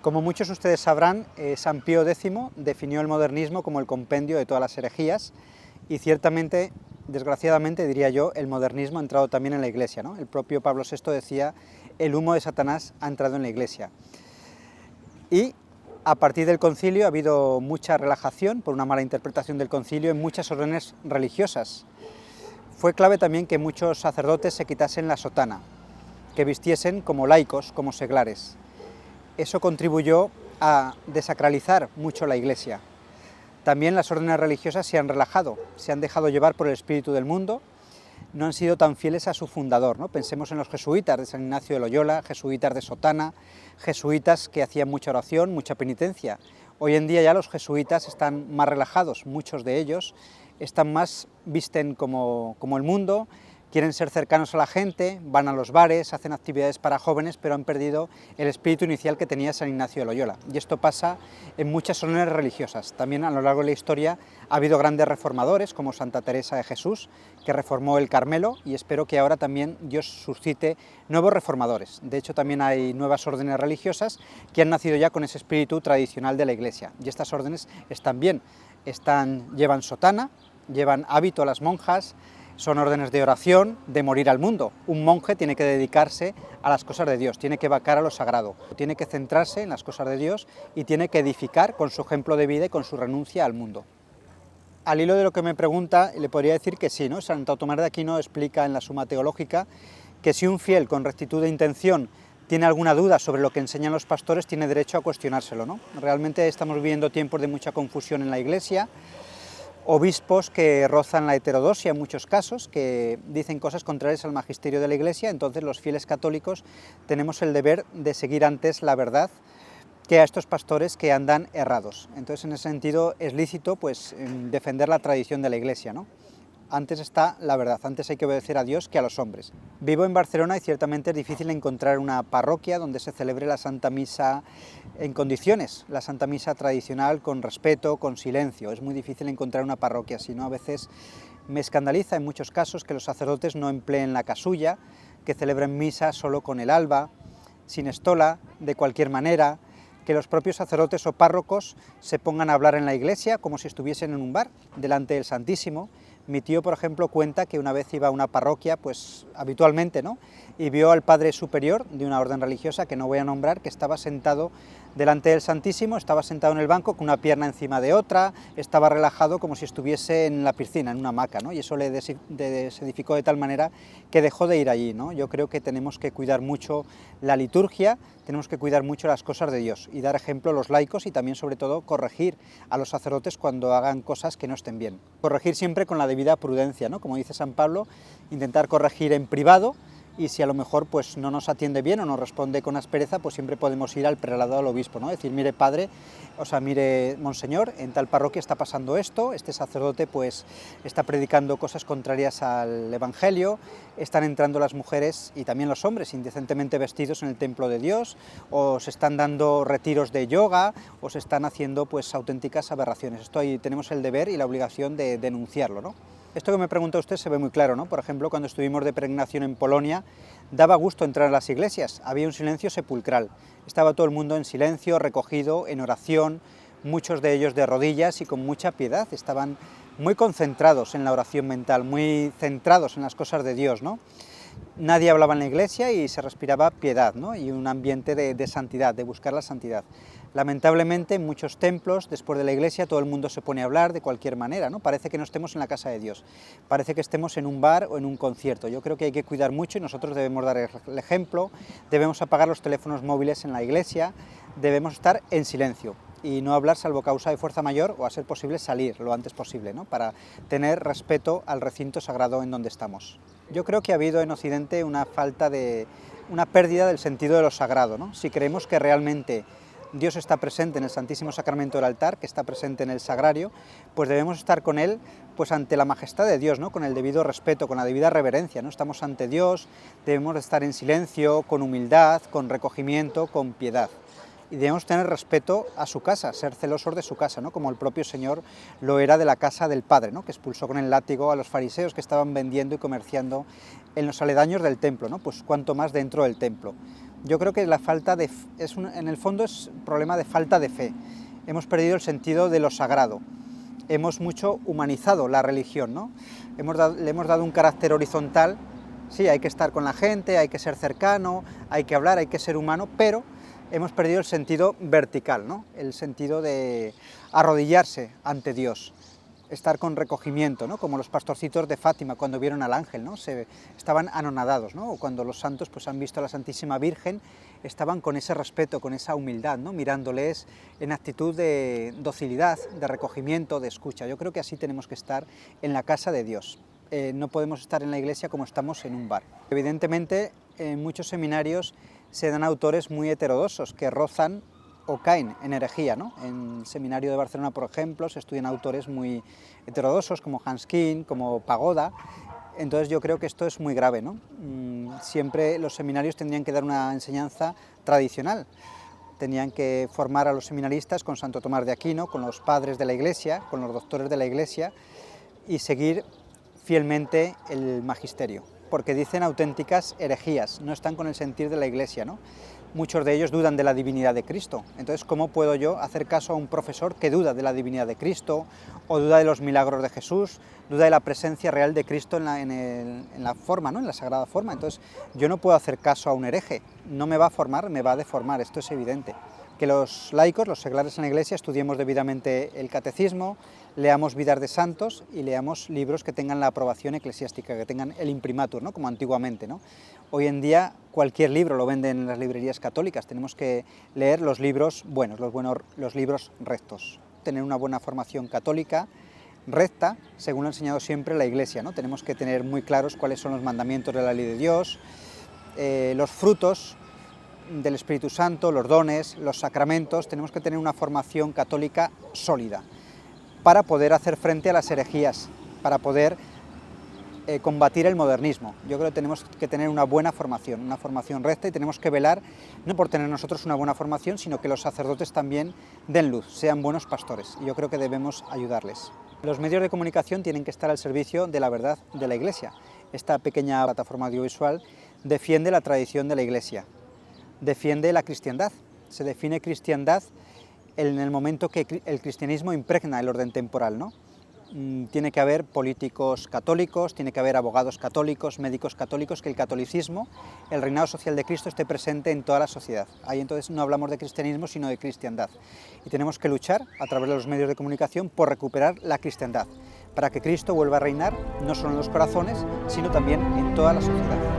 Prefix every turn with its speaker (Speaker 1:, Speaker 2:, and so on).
Speaker 1: Como muchos de ustedes sabrán, San Pío X definió el modernismo como el compendio de todas las herejías y ciertamente, desgraciadamente diría yo, el modernismo ha entrado también en la Iglesia, ¿no? El propio Pablo VI decía, el humo de Satanás ha entrado en la Iglesia. Y a partir del concilio ha habido mucha relajación, por una mala interpretación del concilio, en muchas órdenes religiosas. Fue clave también que muchos sacerdotes se quitasen la sotana, que vistiesen como laicos, como seglares. Eso contribuyó a desacralizar mucho la Iglesia. También las órdenes religiosas se han relajado, se han dejado llevar por el espíritu del mundo, no han sido tan fieles a su fundador, ¿no? Pensemos en los jesuitas de San Ignacio de Loyola, jesuitas de sotana, jesuitas que hacían mucha oración, mucha penitencia. Hoy en día ya los jesuitas están más relajados, muchos de ellos están más, visten como el mundo, quieren ser cercanos a la gente, van a los bares, hacen actividades para jóvenes, pero han perdido el espíritu inicial que tenía San Ignacio de Loyola. Y esto pasa en muchas órdenes religiosas. También a lo largo de la historia ha habido grandes reformadores, como Santa Teresa de Jesús, que reformó el Carmelo, y espero que ahora también Dios suscite nuevos reformadores. De hecho, también hay nuevas órdenes religiosas que han nacido ya con ese espíritu tradicional de la Iglesia. Y estas órdenes están bien, llevan sotana, llevan hábito a las monjas, son órdenes de oración, de morir al mundo. Un monje tiene que dedicarse a las cosas de Dios, tiene que vacar a lo sagrado, tiene que centrarse en las cosas de Dios y tiene que edificar con su ejemplo de vida y con su renuncia al mundo. Al hilo de lo que me pregunta, le podría decir que sí, ¿no? Santo Tomás de Aquino explica en la Suma Teológica que si un fiel con rectitud de intención tiene alguna duda sobre lo que enseñan los pastores, tiene derecho a cuestionárselo, ¿no? Realmente estamos viviendo tiempos de mucha confusión en la Iglesia, obispos que rozan la heterodoxia en muchos casos, que dicen cosas contrarias al magisterio de la Iglesia. Entonces los fieles católicos tenemos el deber de seguir antes la verdad que a estos pastores que andan errados. Entonces en ese sentido es lícito pues defender la tradición de la Iglesia, ¿no? Antes está la verdad, antes hay que obedecer a Dios que a los hombres. Vivo en Barcelona y ciertamente es difícil encontrar una parroquia donde se celebre la Santa Misa en condiciones, la Santa Misa tradicional, con respeto, con silencio. Es muy difícil encontrar una parroquia, si no a veces me escandaliza en muchos casos que los sacerdotes no empleen la casulla, que celebren misa solo con el alba, sin estola, de cualquier manera, que los propios sacerdotes o párrocos se pongan a hablar en la iglesia como si estuviesen en un bar, delante del Santísimo. Mi tío, por ejemplo, cuenta que una vez iba a una parroquia, pues habitualmente, ¿no? Y vio al padre superior de una orden religiosa, que no voy a nombrar, que estaba sentado delante del Santísimo, estaba sentado en el banco con una pierna encima de otra, estaba relajado como si estuviese en la piscina, en una hamaca, ¿no? Y eso le desedificó de tal manera que dejó de ir allí, ¿no? Yo creo que tenemos que cuidar mucho la liturgia, tenemos que cuidar mucho las cosas de Dios y dar ejemplo a los laicos y también, sobre todo, corregir a los sacerdotes cuando hagan cosas que no estén bien. Corregir siempre con la debida prudencia, ¿no? Como dice San Pablo, intentar corregir en privado, y si a lo mejor pues no nos atiende bien o nos responde con aspereza, pues siempre podemos ir al prelado, al obispo, ¿no? Decir, mire padre, o sea, mire monseñor, en tal parroquia está pasando esto, este sacerdote pues está predicando cosas contrarias al evangelio, están entrando las mujeres y también los hombres indecentemente vestidos en el templo de Dios, o se están dando retiros de yoga, o se están haciendo pues auténticas aberraciones. Esto ahí tenemos el deber y la obligación de denunciarlo, ¿no? Esto que me pregunta usted se ve muy claro, ¿no? Por ejemplo, cuando estuvimos de peregrinación en Polonia, daba gusto entrar a las iglesias, había un silencio sepulcral, estaba todo el mundo en silencio, recogido, en oración, muchos de ellos de rodillas y con mucha piedad, estaban muy concentrados en la oración mental, muy centrados en las cosas de Dios, ¿no? Nadie hablaba en la iglesia y se respiraba piedad, ¿no? Y un ambiente de santidad, de buscar la santidad. Lamentablemente, en muchos templos, después de la iglesia, todo el mundo se pone a hablar de cualquier manera, ¿no? Parece que no estemos en la casa de Dios, parece que estemos en un bar o en un concierto. Yo creo que hay que cuidar mucho y nosotros debemos dar el ejemplo, debemos apagar los teléfonos móviles en la iglesia, debemos estar en silencio y no hablar salvo causa de fuerza mayor o, a ser posible, salir lo antes posible, ¿no? Para tener respeto al recinto sagrado en donde estamos. Yo creo que ha habido en Occidente una pérdida del sentido de lo sagrado, ¿no? Si creemos que realmente Dios está presente en el Santísimo Sacramento del altar, que está presente en el sagrario, pues debemos estar con Él pues ante la majestad de Dios, ¿no? Con el debido respeto, con la debida reverencia, ¿no? Estamos ante Dios, debemos estar en silencio, con humildad, con recogimiento, con piedad. Y debemos tener respeto a su casa, ser celosos de su casa, ¿no? Como el propio Señor lo era de la casa del Padre, ¿no? Que expulsó con el látigo a los fariseos que estaban vendiendo y comerciando en los aledaños del templo, ¿no? Pues cuanto más dentro del templo. Yo creo que la falta de en el fondo es un problema de falta de fe. Hemos perdido el sentido de lo sagrado. Hemos mucho humanizado la religión, ¿no? Le hemos dado un carácter horizontal. Sí, hay que estar con la gente, hay que ser cercano, hay que hablar, hay que ser humano, pero hemos perdido el sentido vertical, ¿no? El sentido de arrodillarse ante Dios, estar con recogimiento, ¿no? Como los pastorcitos de Fátima cuando vieron al ángel, ¿no? Estaban anonadados, ¿no? O cuando los santos pues, han visto a la Santísima Virgen, estaban con ese respeto, con esa humildad, ¿no? Mirándoles en actitud de docilidad, de recogimiento, de escucha. Yo creo que así tenemos que estar en la casa de Dios. No podemos estar en la iglesia como estamos en un bar. Evidentemente, en muchos seminarios se dan autores muy heterodoxos que rozan o caen en herejía, ¿no? En el Seminario de Barcelona, por ejemplo, se estudian autores muy heterodoxos como Hans Küng, como Pagoda. Entonces yo creo que esto es muy grave, ¿no? Siempre los seminarios tendrían que dar una enseñanza tradicional, tenían que formar a los seminaristas con Santo Tomás de Aquino, con los padres de la Iglesia, con los doctores de la Iglesia y seguir fielmente el magisterio, porque dicen auténticas herejías, no están con el sentir de la Iglesia, ¿no? Muchos de ellos dudan de la divinidad de Cristo. Entonces, ¿cómo puedo yo hacer caso a un profesor que duda de la divinidad de Cristo, o duda de los milagros de Jesús, duda de la presencia real de Cristo en la forma, ¿no? En la sagrada forma? Entonces, yo no puedo hacer caso a un hereje, no me va a formar, me va a deformar, esto es evidente. Que los laicos, los seglares en la Iglesia, estudiemos debidamente el catecismo, leamos vidas de santos y leamos libros que tengan la aprobación eclesiástica, que tengan el imprimatur, ¿no? Como antiguamente, ¿no? Hoy en día cualquier libro lo venden en las librerías católicas, tenemos que leer los libros buenos, los libros rectos, tener una buena formación católica, recta, según lo ha enseñado siempre la Iglesia, ¿no? Tenemos que tener muy claros cuáles son los mandamientos de la ley de Dios, los frutos del Espíritu Santo, los dones, los sacramentos. Tenemos que tener una formación católica sólida para poder hacer frente a las herejías, para poder combatir el modernismo. Yo creo que tenemos que tener una buena formación, una formación recta, y tenemos que velar no por tener nosotros una buena formación, sino que los sacerdotes también den luz, sean buenos pastores, y yo creo que debemos ayudarles. Los medios de comunicación tienen que estar al servicio de la verdad de la Iglesia. Esta pequeña plataforma audiovisual defiende la tradición de la Iglesia, defiende la cristiandad. Se define cristiandad en el momento que el cristianismo impregna el orden temporal, ¿no? Tiene que haber políticos católicos, tiene que haber abogados católicos, médicos católicos, que el catolicismo, el reinado social de Cristo esté presente en toda la sociedad. Ahí entonces no hablamos de cristianismo, sino de cristiandad. Y tenemos que luchar a través de los medios de comunicación por recuperar la cristiandad, para que Cristo vuelva a reinar no solo en los corazones, sino también en toda la sociedad.